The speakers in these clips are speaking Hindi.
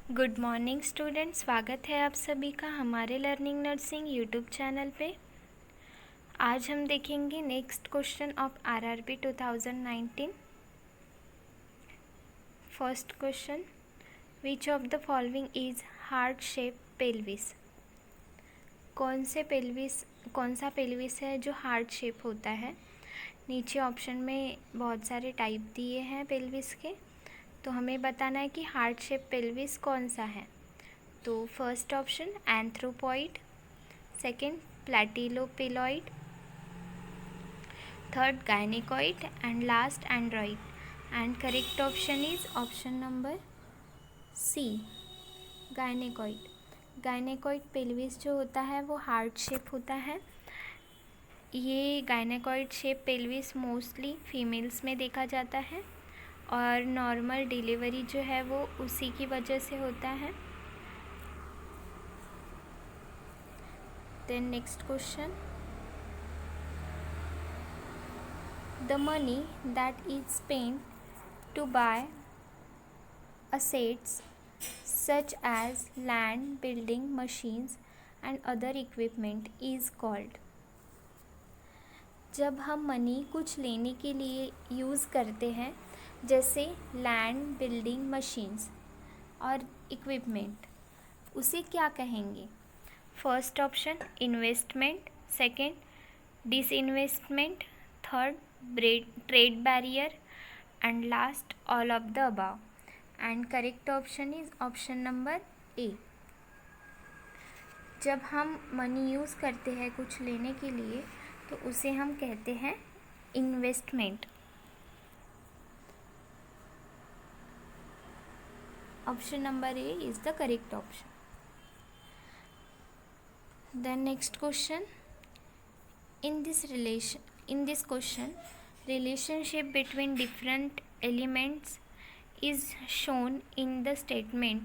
गुड मॉर्निंग स्टूडेंट, स्वागत है आप सभी का हमारे लर्निंग नर्सिंग यूट्यूब चैनल पे। आज हम देखेंगे next question of RRB 2019। First question, which of the following is heart shape pelvis. कौन सा पेल्विस है जो हार्ट शेप होता है। नीचे ऑप्शन में बहुत सारे टाइप दिए हैं पेल्विस के, तो हमें बताना है कि हार्ट शेप पेल्विस कौन सा है। तो first option anthropoid, second platypelloid, third gynaecoid and last android. And correct option is option number C, gynaecoid. Gynaecoid pelvis जो होता है वो हार्ट शेप होता है। ये gynaecoid shape pelvis mostly females में देखा जाता है और नॉर्मल डिलीवरी जो है वो उसी की वजह से होता है। Then next question, the money that is spent to buy assets such as land, building, machines and other equipment is called। जब हम मनी कुछ लेने के लिए यूज़ करते हैं, जैसे लैंड, बिल्डिंग, मशीन्स और इक्विपमेंट, उसे क्या कहेंगे। First option investment, second disinvestment, third trade barrier and last all of the above. And correct option is option number ए। जब हम मनी यूज़ करते हैं कुछ लेने के लिए तो उसे हम कहते हैं investment. Option number A is the correct option. Then next question, in this question relationship between different elements is shown in the statement.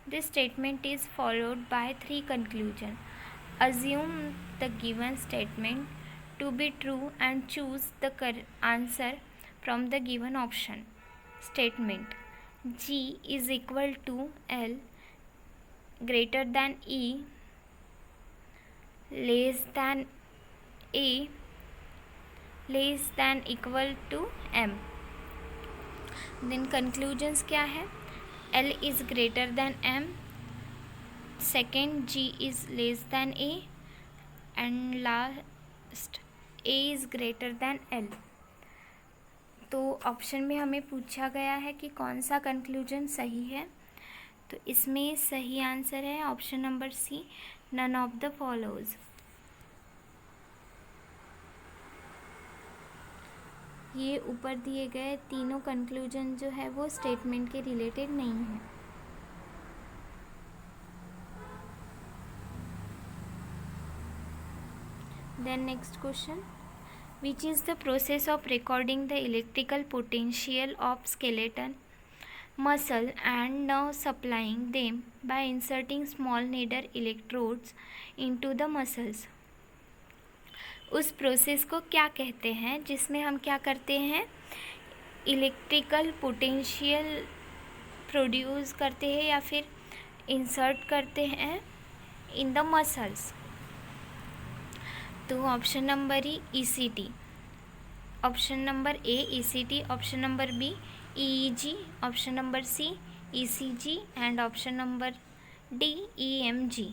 This statement is followed by three conclusions. Assume the given statement to be true and choose the answer from the given option. Statement: G is equal to L greater than E less than A less than equal to M। then conclusions क्या है। L is greater than M, second G is less than A and last A is greater than L। तो ऑप्शन में हमें पूछा गया है कि कौन सा कंक्लूजन सही है, तो इसमें सही आंसर है option number C, none of the follows. ये ऊपर दिए गए तीनों कंक्लूजन जो है वो स्टेटमेंट के रिलेटेड नहीं है। Then next question, which is the process of recording the electrical potential of skeleton muscle and nerve supplying them by inserting small needle electrodes into the muscles. उस प्रोसेस को क्या कहते हैं जिसमें हम क्या करते हैं, इलेक्ट्रिकल पोटेंशियल प्रोड्यूस करते हैं या फिर इंसर्ट करते हैं इन द मसल्स। तो option number ECT, option number A ECT, option number B EEG, option number C ECG and option number D EMG।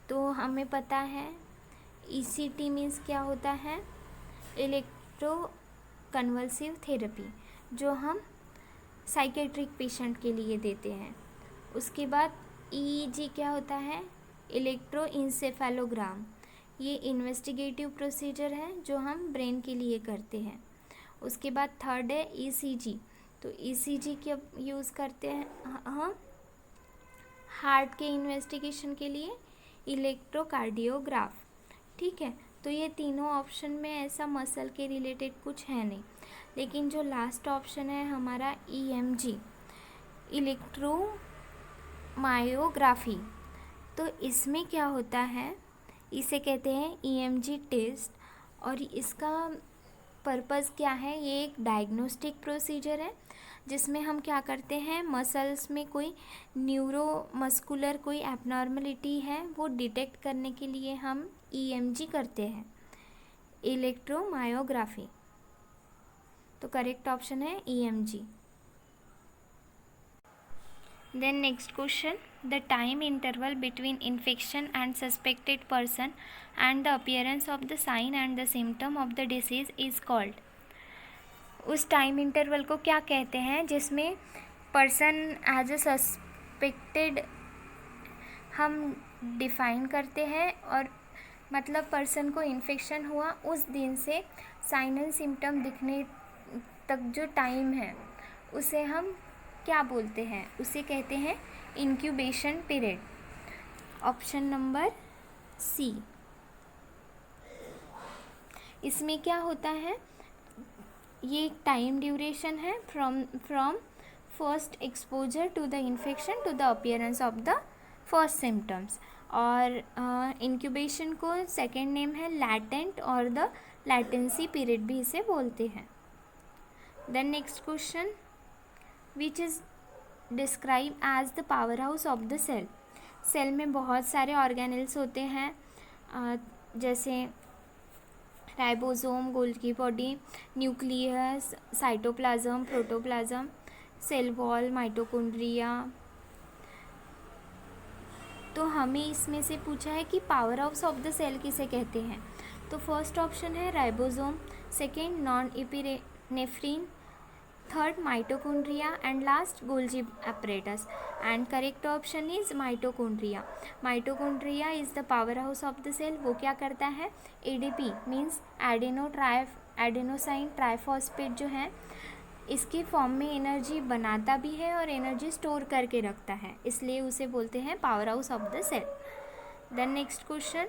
तो हमें पता है ECT मीन्स क्या होता है, इलेक्ट्रो कन्वल्सिव थेरेपी, जो हम साइकेट्रिक पेशेंट के लिए देते हैं। उसके बाद EEG क्या होता है, इलेक्ट्रो इंसेफेलोग्राम, ये इन्वेस्टिगेटिव प्रोसीजर है जो हम ब्रेन के लिए करते हैं। उसके बाद थर्ड है ECG, तो ECG क्या यूज़ करते हैं हम हार्ट के इन्वेस्टिगेशन के लिए, इलेक्ट्रोकार्डियोग्राफ। ठीक है, तो ये तीनों ऑप्शन में ऐसा मसल के रिलेटेड कुछ है नहीं, लेकिन जो लास्ट ऑप्शन है हमारा EMG, इलेक्ट्रोमायोग्राफी, तो इसमें क्या होता है, इसे कहते हैं EMG टेस्ट। और इसका पर्पज़ क्या है, ये एक डायग्नोस्टिक प्रोसीजर है जिसमें हम क्या करते हैं, मसल्स में कोई न्यूरोमस्कुलर कोई एबनॉर्मलिटी है वो डिटेक्ट करने के लिए हम EMG करते हैं, इलेक्ट्रोमायोग्राफी। तो करेक्ट ऑप्शन है EMG। Then next question, the time interval between infection and suspected person and the appearance of the sign and the symptom of the disease is called। उस टाइम इंटरवल को क्या कहते हैं जिसमें पर्सन एज अ सस्पेक्टेड हम डिफाइन करते हैं, और मतलब पर्सन को इन्फेक्शन हुआ उस दिन से साइन एंड सिम्टम दिखने तक जो टाइम है उसे हम क्या बोलते हैं, उसे कहते हैं incubation period. Option number C. इसमें क्या होता है, ये एक टाइम ड्यूरेशन है from first exposure to the infection to the appearance of the first symptoms, और इंक्यूबेशन को सेकेंड नेम है लैटेंट और द लैटेंसी पीरियड भी इसे बोलते हैं। Then next question, which is describe as the power house of the cell. Cell में बहुत सारे ऑर्गेनेल्स होते हैं, जैसे ribosome, Golgi body, nucleus, cytoplasm, protoplasm, cell wall, mitochondria. तो हमें इसमें से पूछा है कि power house of the cell किसे कहते हैं। तो फर्स्ट ऑप्शन है ribosome, second non epinephrine, third mitochondria and last Golgi apparatus, and correct option is mitochondria. Mitochondria is the power house of the cell. वो क्या करता है, ADP मीन्स एडेनोसाइन ट्राइफॉस्फेट जो है इसके फॉर्म में एनर्जी बनाता भी है और एनर्जी स्टोर करके रखता है, इसलिए उसे बोलते हैं power house of the cell. Then next question,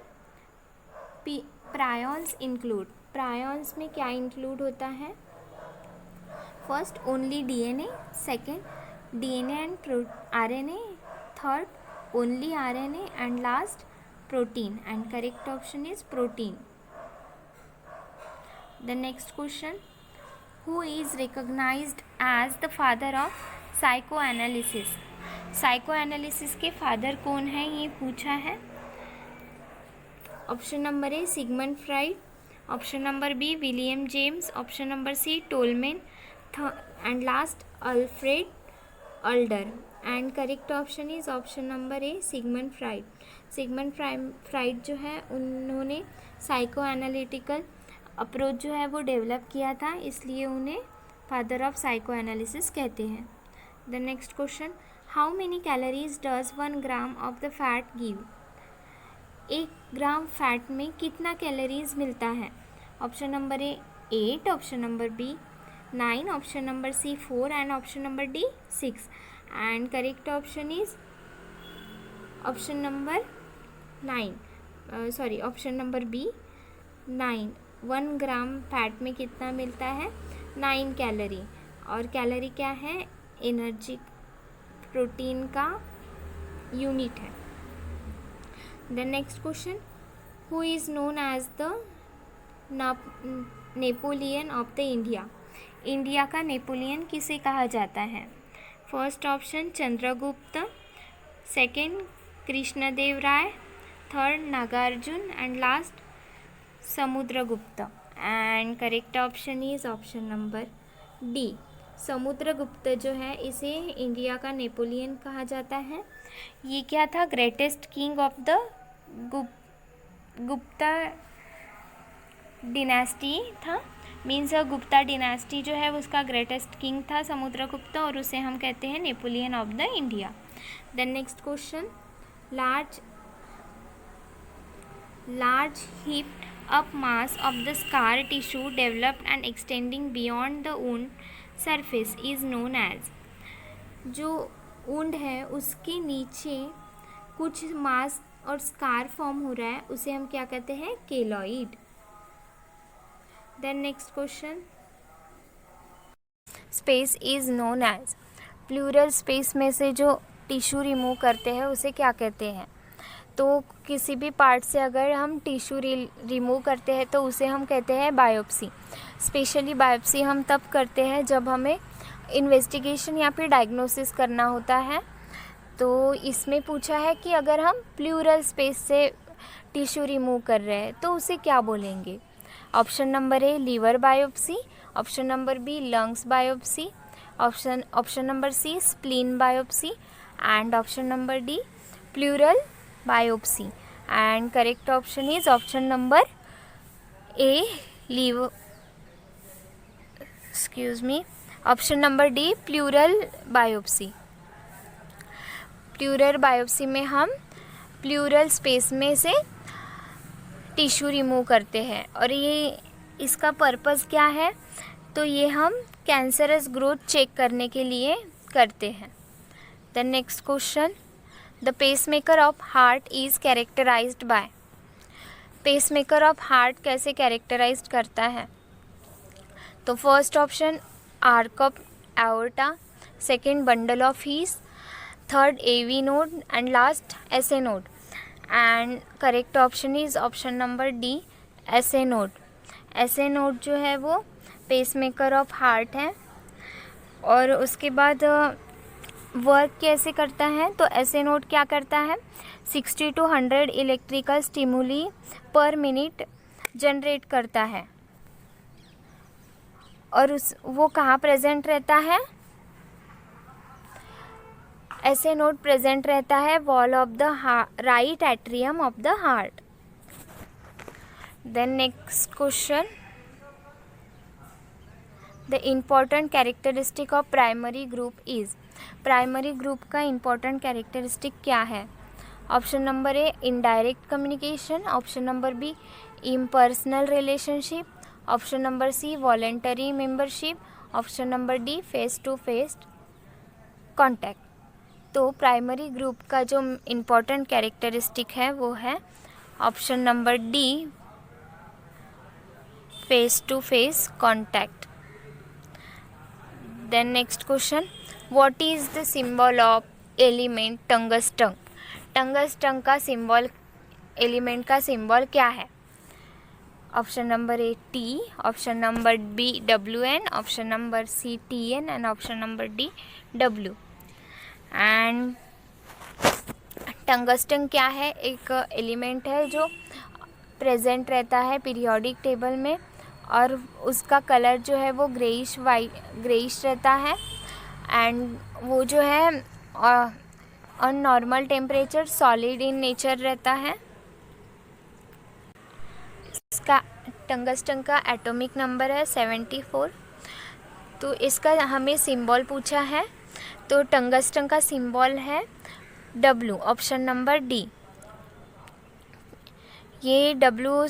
prions include. Prions में क्या इंक्लूड होता है, first only DNA, second DNA and RNA, third only RNA and last protein, and correct option is protein. The next question, who is recognized as the father of psychoanalysis. Psychoanalysis के फादर कौन है ये पूछा है। Option number A Sigmund Freud, option number B William James, option number C टोलमेन, and last Alfred Adler, and correct option is option number A Sigmund Freud। Sigmund Freud जो है उन्होंने साइको एनालिटिकल अप्रोच जो है वो डेवलप किया था, इसलिए उन्हें फादर ऑफ साइको एनालिसिस कहते हैं। The next question, how many calories does 1 gram of the fat give. 1 gram fat में कितना कैलोरीज मिलता है। Option number A 8, option number B 9, option number C 4 and option number D 6, and correct option is option number 9, sorry option number B 9। 1 gram fat में कितना मिलता है, 9 कैलोरी, और कैलोरी क्या है, एनर्जी प्रोटीन का यूनिट है। The next question, who is known as the Napoleon of the India. India का नेपोलियन किसे कहा जाता है। First option Chandragupta, second Krishnadevaraya, third Nagarjuna and last Samudragupta, and correct option is option number D Samudragupta जो है इसे इंडिया का नेपोलियन कहा जाता है। ये क्या था, greatest king of the Gupta dynasty था, मीन्स गुप्ता डिनेस्टी जो है उसका ग्रेटेस्ट किंग था समुद्रगुप्त, और उसे हम कहते हैं Napoleon of the India. Then next question, large heaped up mass of the scar tissue developed and extending beyond the wound surface is known as। जो वुंड है उसके नीचे कुछ मास और स्कार फॉर्म हो रहा है उसे हम क्या कहते हैं, keloid. Then next question, space is known as. Pleural space में से जो टिश्यू रिमूव करते हैं उसे क्या कहते हैं। तो किसी भी पार्ट से अगर हम टिश्यू रिमूव करते हैं तो उसे हम कहते हैं बायोप्सी। स्पेशली बायोप्सी हम तब करते हैं जब हमें इन्वेस्टिगेशन या फिर डायग्नोसिस करना होता है। तो इसमें पूछा है कि अगर हम प्लूरल स्पेस से टिश्यू रिमूव कर रहे हैं तो उसे क्या बोलेंगे। Option number A liver biopsy, option number B lungs biopsy, option number C spleen biopsy and option number D pleural biopsy. And correct option is option number A liver, excuse me, option number D pleural biopsy. Pleural biopsy में हम प्लूरल स्पेस में से टिश्यू रिमूव करते हैं और ये इसका पर्पस क्या है, तो ये हम कैंसरस ग्रोथ चेक करने के लिए करते हैं। The next question, the pacemaker of heart is characterized by. Pacemaker of heart कैसे कैरेक्टराइज्ड करता है, तो first option arch of aorta, second bundle of His, third AV node and last SA node. And correct option is option number D SA node. SA node जो है वो पेसमेकर ऑफ हार्ट है। और उसके बाद वर्क कैसे करता है, तो SA नोड क्या करता है, 60 to 100 इलेक्ट्रिकल स्टिमुली पर मिनट जनरेट करता है। और वो कहाँ प्रेजेंट रहता है, SA नोड प्रेजेंट रहता है wall of the right atrium of the heart. Then next question, the important characteristic of primary group is. Primary group का इम्पॉर्टेंट कैरेक्टरिस्टिक क्या है। Option number A indirect communication, option number B impersonal relationship, option number C voluntary membership, option number D face to face contact. तो प्राइमरी ग्रुप का जो इम्पॉर्टेंट कैरेक्टरिस्टिक है वो है option number D face to face contact. Then next question, what is the symbol of element tungsten. Tungsten का सिंबल, एलिमेंट का सिंबल क्या है। Option number A T, option number B WN, option number C TN and option number D W। And tungsten क्या है, एक एलिमेंट है जो प्रेजेंट रहता है पीरियोडिक टेबल में और उसका कलर जो है वो ग्रेइश रहता है। एंड वो जो है on normal temperature solid in nature रहता है। इसका टंगस्टन का एटॉमिक नंबर है 74। तो इसका हमें सिंबल पूछा है, तो टंगस्टन का सिंबल है W, ऑप्शन नंबर डी। ये W